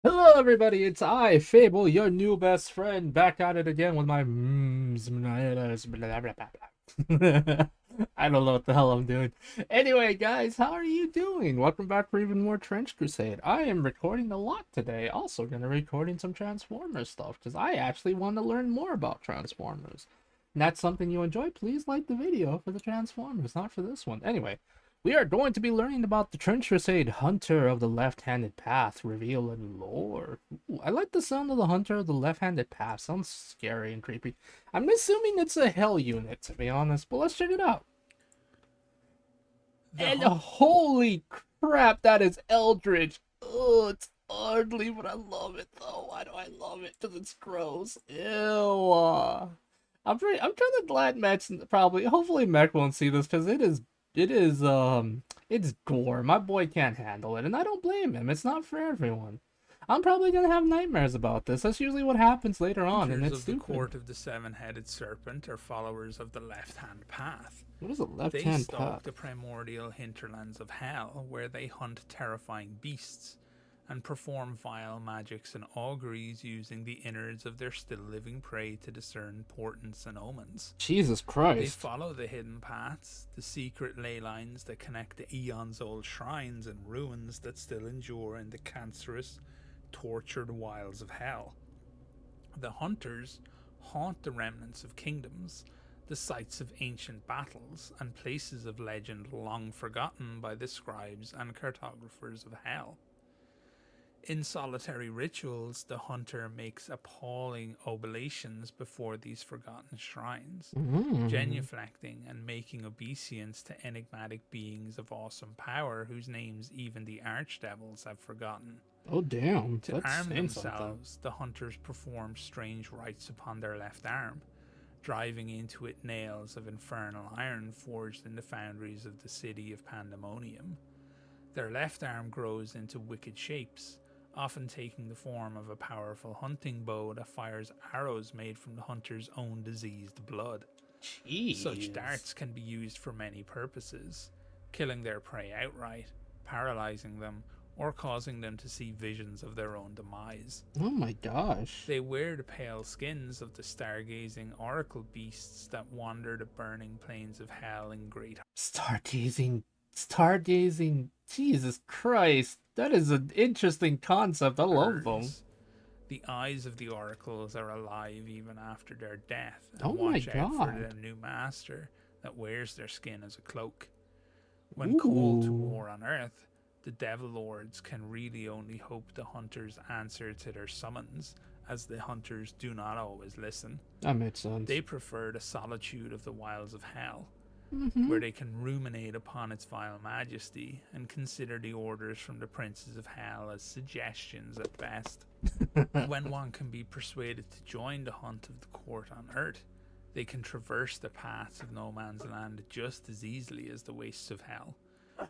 Hello, everybody. It's I, Fable, your new best friend, back at it again with my I don't know what the hell I'm doing. Anyway, guys, how are you doing? Welcome back for even more Trench Crusade. I am recording a lot today. Also, gonna recording some Transformers stuff because I actually want to learn more about Transformers. And that's something you enjoy. Please like the video for the Transformers, not for this one. Anyway. We are going to be learning about the Trench Crusade Hunter of the Left-Handed Path, reveal and lore. Ooh, I like the sound of the Hunter of the Left-Handed Path. Sounds scary and creepy. I'm assuming it's a Hell unit, to be honest, but let's check it out. And holy crap, that is Eldritch. Oh, it's ugly, but I love it though. Why do I love it? Because it's gross. Ew. I'm kind of glad Mech's probably, hopefully Mech won't see this because it's gore. My boy can't handle it, and I don't blame him. It's not for everyone. I'm probably gonna have nightmares about this. That's usually what happens later on, and Hunters it's of the stupid. Court of the Seven-Headed Serpent are followers of the Left-Hand Path. What is a They left-hand stalk path? the primordial hinterlands of Hell, where they hunt terrifying beasts and perform vile magics and auguries using the innards of their still-living prey to discern portents and omens. Jesus They Christ. follow the hidden paths, the secret ley lines that connect the eons-old shrines and ruins that still endure in the cancerous, tortured wilds of Hell. The hunters haunt the remnants of kingdoms, the sites of ancient battles, and places of legend long forgotten by the scribes and cartographers of Hell. In solitary rituals, the hunter makes appalling oblations before these forgotten shrines, Mm. genuflecting and making obeisance to enigmatic beings of awesome power whose names even the archdevils have forgotten. Oh damn, To that's arm saying something. themselves, the hunters perform strange rites upon their left arm, driving into it nails of infernal iron forged in the foundries of the city of Pandemonium. Their left arm grows into wicked shapes, often taking the form of a powerful hunting bow that fires arrows made from the hunter's own diseased blood. Such Jeez. darts can be used for many purposes, killing their prey outright, paralyzing them, or causing them to see visions of their own demise. Oh my gosh. They wear the pale skins of the stargazing oracle beasts that wander the burning plains of hell in great Stargazing. Stargazing. Jesus Christ. That is an interesting concept. I love them. herds. The eyes of the oracles are alive even after their death and Oh my watch out for god. their new master that wears their skin as a cloak. When called to Ooh. war on Earth, the Devil Lords can really only hope the hunters answer to their summons, as the hunters do not always listen. That makes sense. They prefer the solitude of the wilds of hell, Mm-hmm. where they can ruminate upon its vile majesty and consider the orders from the princes of hell as suggestions at best. When one can be persuaded to join the hunt of the court on Earth, they can traverse the paths of no man's land just as easily as the wastes of hell,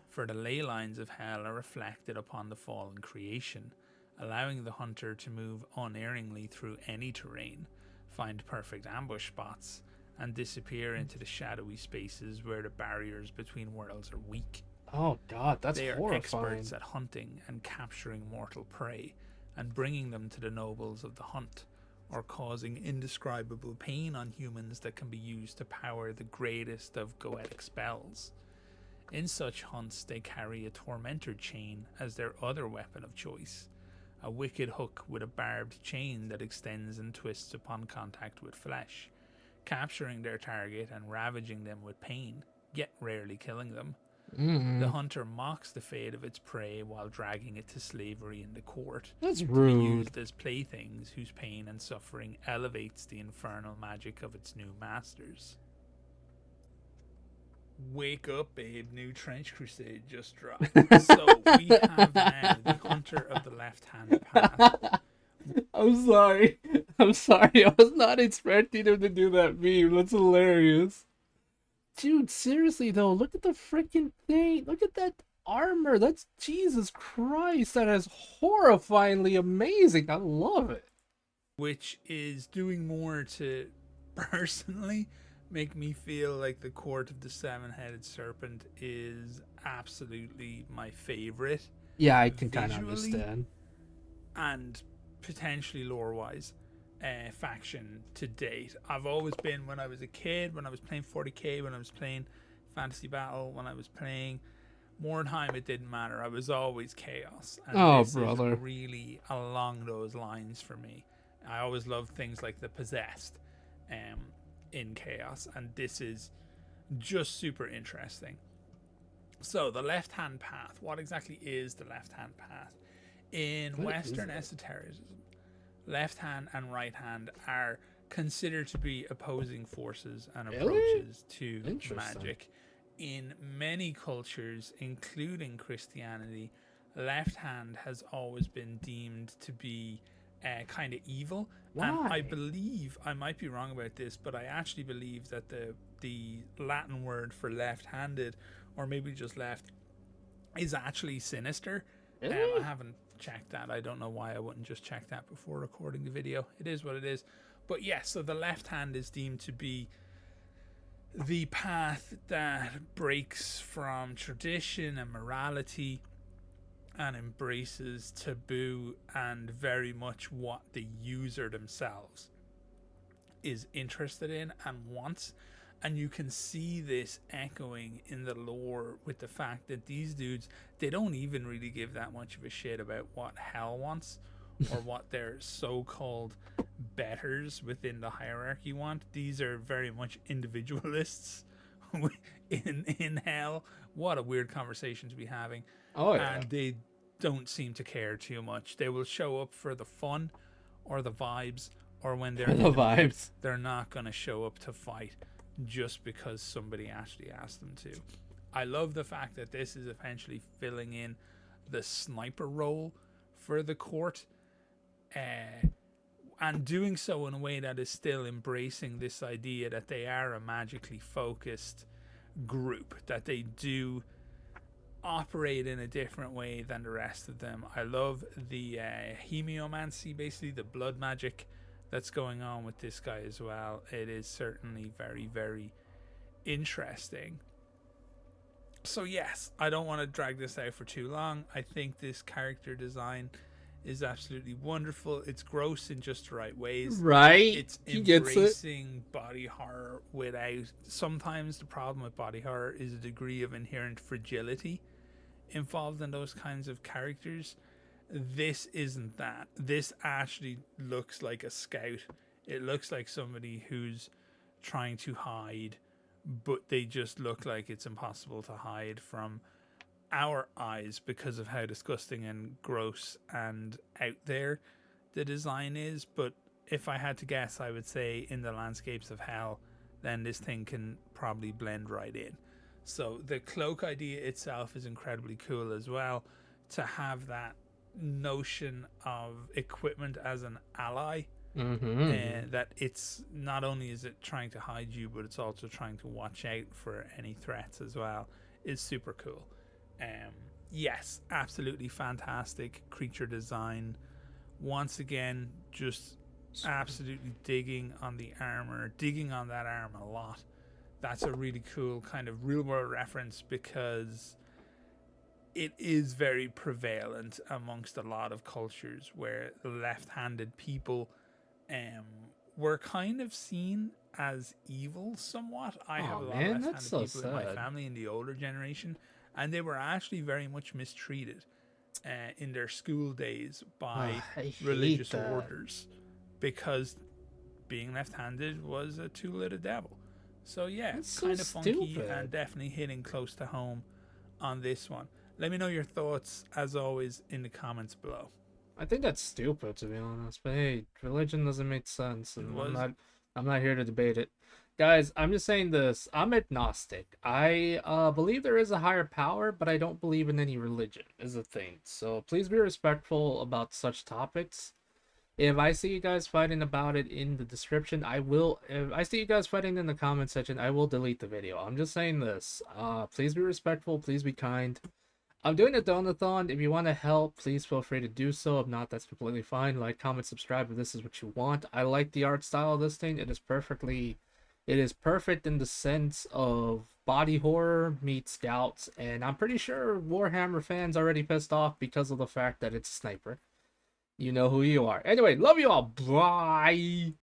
for the ley lines of hell are reflected upon the fallen creation, allowing the hunter to move unerringly through any terrain, find perfect ambush spots, and disappear into the shadowy spaces where the barriers between worlds are weak. Oh god, that's They are experts horrifying. at hunting and capturing mortal prey, and bringing them to the nobles of the hunt, or causing indescribable pain on humans that can be used to power the greatest of goetic spells. In such hunts, they carry a tormentor chain as their other weapon of choice, a wicked hook with a barbed chain that extends and twists upon contact with flesh, capturing their target and ravaging them with pain, yet rarely killing them. The Mm. hunter mocks the fate of its prey while dragging it to slavery in the court, That's to be rude. used as playthings whose pain and suffering elevates the infernal magic of its new masters. Wake up, babe. New Trench Crusade just dropped. So we have now the Hunter of the Left Hand Path. I'm sorry. I'm sorry. I was not expecting him to do that meme. That's hilarious. Dude, seriously though, look at the freaking thing. Look at that armor. That's Jesus Christ. That is horrifyingly amazing. I love it. Which is doing more to personally make me feel like the Court of the Seven-Headed Serpent is absolutely my favorite Yeah, I can kind of visually. understand. and potentially lore-wise faction to date. I've always been, when I was a kid, when I was playing 40k, when I was playing Fantasy Battle, when I was playing Mordheim, it didn't matter. I was always Chaos, and Oh, this is brother. really along those lines for me. I always loved things like the Possessed in Chaos, and this is just super interesting. So the left-hand path. What exactly is the left-hand path? In What is Western it? esotericism, left hand and right hand are considered to be opposing forces and Really? approaches to Interesting. magic. In many cultures, including Christianity, left hand has always been deemed to be kind of evil. And I Why? believe, I might be wrong about this, but I actually believe that the Latin word for left-handed, or maybe just left, is actually sinister. I Really? haven't checked that. I don't know why I wouldn't just check that before recording the video. It is what it is. But yes, so the left hand is deemed to be the path that breaks from tradition and morality and embraces taboo and very much what the user themselves is interested in and wants. And you can see this echoing in the lore with the fact that these dudes, they don't even really give that much of a shit about what hell wants or what their so-called betters within the hierarchy want. These are very much individualists in hell. What a weird conversation to be having. Oh yeah. And they don't seem to care too much. They will show up for the fun or the vibes, or when they're The in the mood, vibes. they're not going to show up to fight just because somebody actually asked them to. I love the fact that this is essentially filling in the sniper role for the court, and doing so in a way that is still embracing this idea that they are a magically focused group, that they do operate in a different way than the rest of them. I love the hemiomancy, basically the blood magic that's going on with this guy as well. It is certainly very, very interesting. So yes, I don't want to drag this out for too long. I think this character design is absolutely wonderful. It's gross in just the right ways. Right? It's He gets it. embracing body horror without. Sometimes the problem with body horror is a degree of inherent fragility involved in those kinds of characters. This isn't that. This actually looks like a scout. It looks like somebody who's trying to hide, but they just look like it's impossible to hide from our eyes because of how disgusting and gross and out there the design is. But if I had to guess, I would say in the landscapes of hell, then this thing can probably blend right in. So the cloak idea itself is incredibly cool as well. To have that notion of equipment as an ally, Mm-hmm. that it's not only is it trying to hide you, but it's also trying to watch out for any threats as well, is super cool. Yes, absolutely fantastic creature design. Once again, just absolutely digging on the armor, digging on that arm a lot. That's a really cool kind of real world reference because it is very prevalent amongst a lot of cultures where left-handed people um, were kind of seen as evil somewhat. I have Oh a lot of man, that's left-handed so people in my sad. family in the older generation, and they were actually very much mistreated in their school days by I hate religious that. orders because being left-handed was a tool of the devil. So yeah, That's so kind of funky and stupid. definitely hitting close to home on this one. Let me know your thoughts as always in the comments below. I think that's stupid to be honest. But hey, religion doesn't make sense, It and was I'm not here to debate it. Guys, I'm just saying this. I'm agnostic. I believe there is a higher power, but I don't believe in any religion is the thing. So please be respectful about such topics. If I see you guys fighting about it in the description, I will. If I see you guys fighting in the comment section, I will delete the video. I'm just saying this. Please be respectful. Please be kind. I'm doing a donathon. If you want to help, please feel free to do so. If not, that's completely fine. Like, comment, subscribe if this is what you want. I like the art style of this thing. It is perfect in the sense of body horror meets scouts, and I'm pretty sure Warhammer fans already pissed off because of the fact that it's a sniper. You know who you are. Anyway, love you all. Bye.